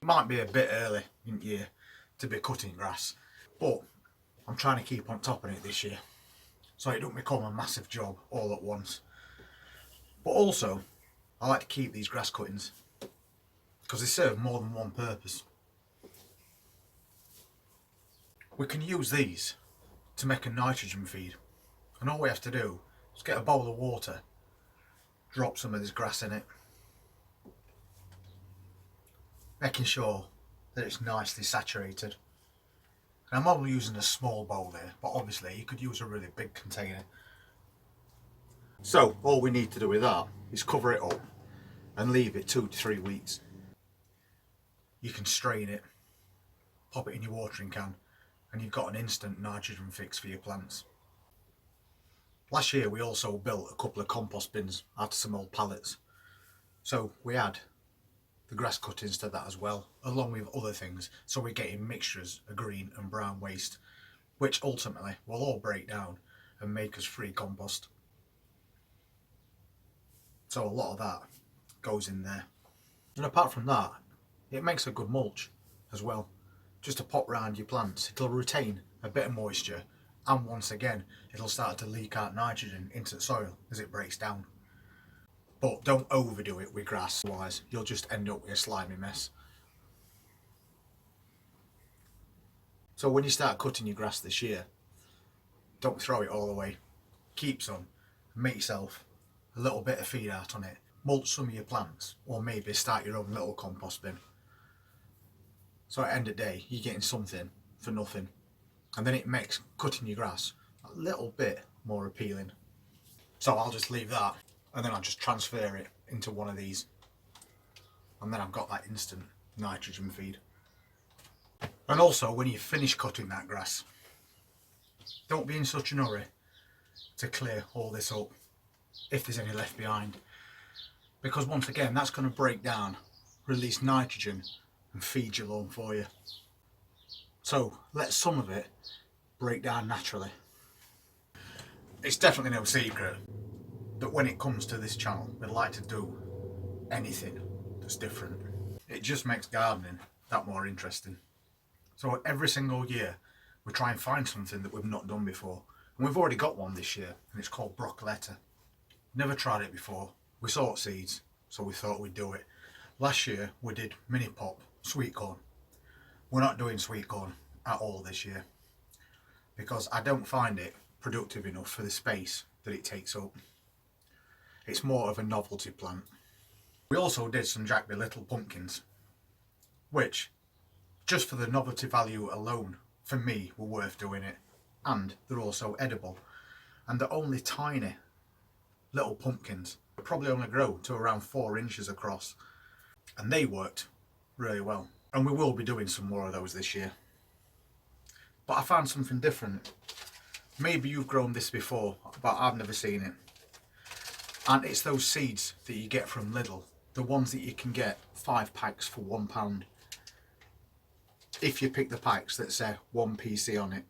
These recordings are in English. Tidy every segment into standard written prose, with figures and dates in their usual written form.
It might be a bit early in the year to be cutting grass, but I'm trying to keep on top of it this year so it don't become a massive job all at once. But also, I like to keep these grass cuttings because they serve more than one purpose. We can use these to make a nitrogen feed, and all we have to do is get a bowl of water, drop some of this grass in it, making sure that it's nicely saturated. And I'm only using a small bowl here, but obviously you could use a really big container. So all we need to do with that is cover it up and leave it 2 to 3 weeks. You can strain it, pop it in your watering can, and you've got an instant nitrogen fix for your plants. Last year we also built a couple of compost bins out of some old pallets. So we add the grass cuttings to that as well, along with other things, so we're getting mixtures of green and brown waste, which ultimately will all break down and make us free compost. So a lot of that goes in there. And apart from that, it makes a good mulch as well. Just to pop round your plants, it'll retain a bit of moisture, and once again it'll start to leak out nitrogen into the soil as it breaks down. But don't overdo it with grass, otherwise you'll just end up with a slimy mess. So when you start cutting your grass this year, don't throw it all away. Keep some and make yourself a little bit of feed out on it. Mulch some of your plants, or maybe start your own little compost bin. So at the end of the day, you're getting something for nothing. And then it makes cutting your grass a little bit more appealing. So I'll just leave that, and then I'll just transfer it into one of these. And then I've got that instant nitrogen feed. And also, when you finish cutting that grass, don't be in such a hurry to clear all this up, if there's any left behind. Because once again, that's going to break down, release nitrogen, and feed your lawn for you. So let some of it break down naturally. It's definitely no secret that when it comes to this channel, we'd like to do anything that's different. It just makes gardening that more interesting. So every single year we try and find something that we've not done before, and we've already got one this year, and it's called broccoletta. Never tried it before. We sowed seeds, so we thought we'd do it. Last year we did mini pop sweet corn. We're not doing sweet corn at all this year because I don't find it productive enough for the space that it takes up. It's more of a novelty plant. We also did some Jack Be Little pumpkins, which, just for the novelty value alone, for me, were worth doing it. And they're also edible. And they're only tiny little pumpkins. They probably only grow to around 4 inches across. And they worked really well. And we will be doing some more of those this year. But I found something different. Maybe you've grown this before, but I've never seen it. And it's those seeds that you get from Lidl. The ones that you can get 5 packs for £1. If you pick the packs that say 1PC on it.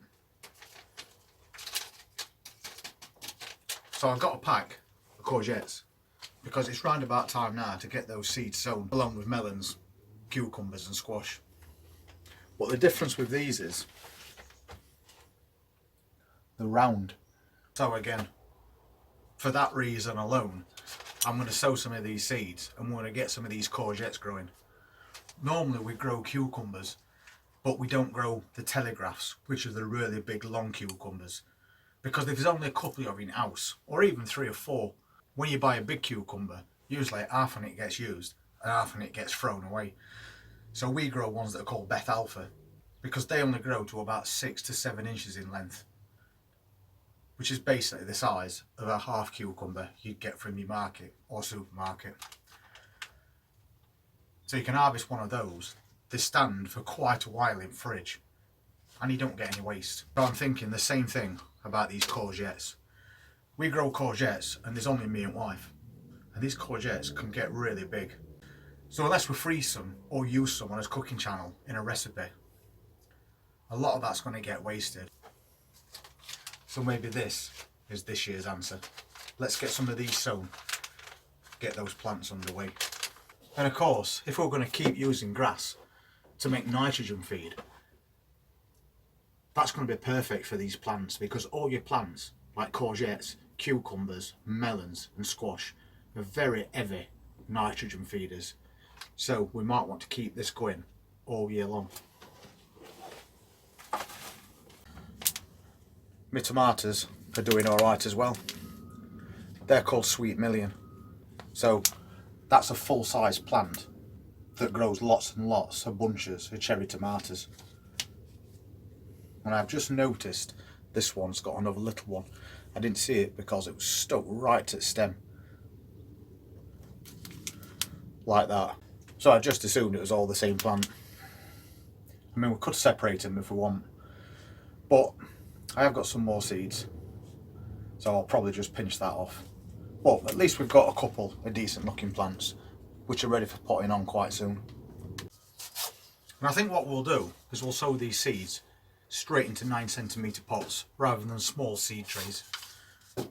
So I've got a pack of courgettes because it's round about time now to get those seeds sown along with melons, cucumbers and squash. But the difference with these is they're round. So again, for that reason alone, I'm going to sow some of these seeds and we're going to get some of these courgettes growing. Normally we grow cucumbers, but we don't grow the telegraphs, which are the really big long cucumbers. Because if there's only a couple of in house, or even 3 or 4, when you buy a big cucumber, usually half of it gets used and half of it gets thrown away. So we grow ones that are called Beth Alpha, because they only grow to about 6 to 7 inches in length, which is basically the size of a half cucumber you'd get from your market or supermarket. So you can harvest one of those. They stand for quite a while in fridge and you don't get any waste. So I'm thinking the same thing about these courgettes. We grow courgettes and there's only me and wife, and these courgettes can get really big. So unless we freeze some or use some on a cooking channel in a recipe, a lot of that's going to get wasted. So maybe this is this year's answer. Let's get some of these sown, get those plants underway. And of course, if we're going to keep using grass, to make nitrogen feed, that's going to be perfect for these plants, because all your plants like courgettes, cucumbers, melons and squash are very heavy nitrogen feeders. So we might want to keep this going all year long. My tomatoes are doing alright as well. They're called Sweet Million. So that's a full-size plant that grows lots and lots of bunches of cherry tomatoes. And I've just noticed this one's got another little one. I didn't see it because it was stuck right at stem. Like that. So I just assumed it was all the same plant. I mean, we could separate them if we want. But I have got some more seeds. So I'll probably just pinch that off. But at least we've got a couple of decent looking plants which are ready for potting on quite soon. And I think what we'll do is we'll sow these seeds straight into 9cm pots rather than small seed trays,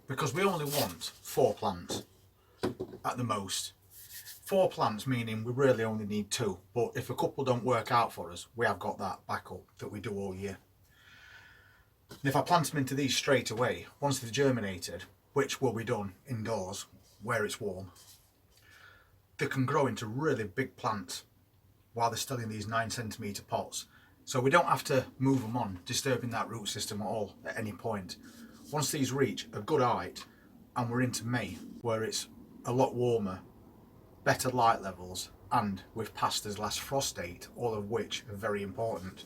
because we only want 4 plants at the most. 4 plants meaning we really only need 2, but if a couple don't work out for us, we have got that backup that we do all year. And if I plant them into these straight away, once they've germinated, which will be done indoors where it's warm, they can grow into really big plants while they're still in these 9cm pots. So we don't have to move them on, disturbing that root system at all at any point. Once these reach a good height and we're into May, where it's a lot warmer, better light levels, and we've passed this last frost date, all of which are very important,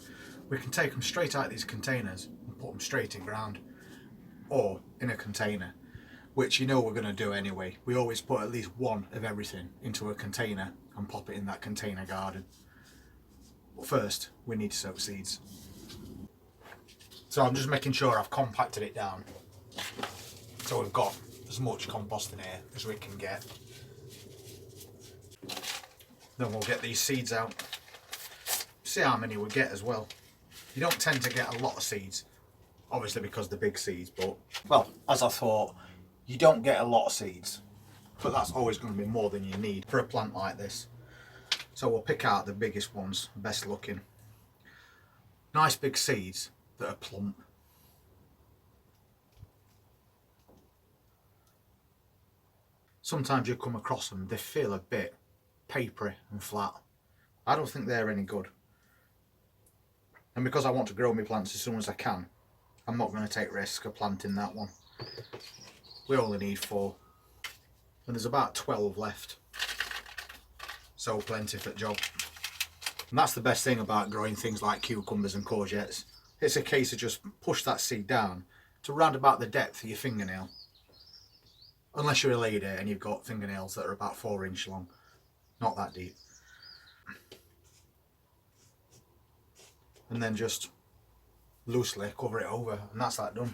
we can take them straight out of these containers and put them straight in ground, or in a container, which you know we're going to do anyway. We always put at least one of everything into a container and pop it in that container garden. But first, we need to sow seeds. So I'm just making sure I've compacted it down, so we've got as much compost in here as we can get. Then we'll get these seeds out. See how many we get as well. You don't tend to get a lot of seeds, obviously because they're big seeds, but, well, as I thought, you don't get a lot of seeds, but that's always going to be more than you need for a plant like this. So we'll pick out the biggest ones, best looking. Nice big seeds that are plump. Sometimes you come across them, they feel a bit papery and flat. I don't think they're any good. And because I want to grow my plants as soon as I can, I'm not going to take risk of planting that one. We only need 4. And there's about 12 left. So plenty for the job. And that's the best thing about growing things like cucumbers and courgettes. It's a case of just push that seed down to round about the depth of your fingernail. Unless you're a lady and you've got fingernails that are about 4 inch long. Not that deep. And then just loosely cover it over, and that's that done.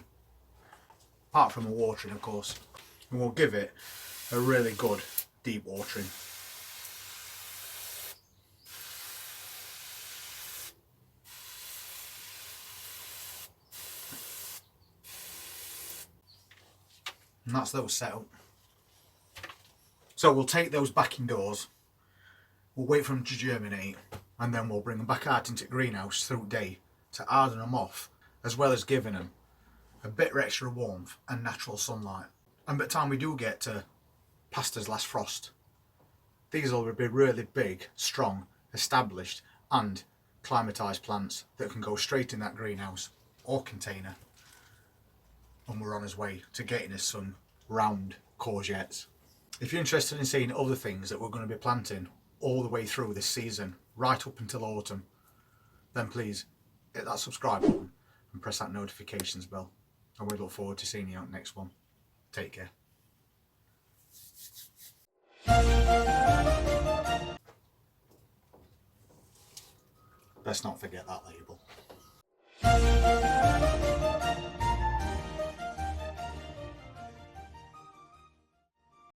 Apart from the watering, of course. And we'll give it a really good deep watering. And that's those set up. So we'll take those back indoors, we'll wait for them to germinate, and then we'll bring them back out into the greenhouse through day to harden them off, as well as giving them a bit of extra warmth and natural sunlight. And by the time we do get to past this last frost, these will be really big, strong, established and climatised plants that can go straight in that greenhouse or container. And we're on his way to getting us some round courgettes. If you're interested in seeing other things that we're going to be planting all the way through this season, right up until autumn, then please hit that subscribe button and press that notifications bell. And we look forward to seeing you on the next one. Take care. Let's not forget that label.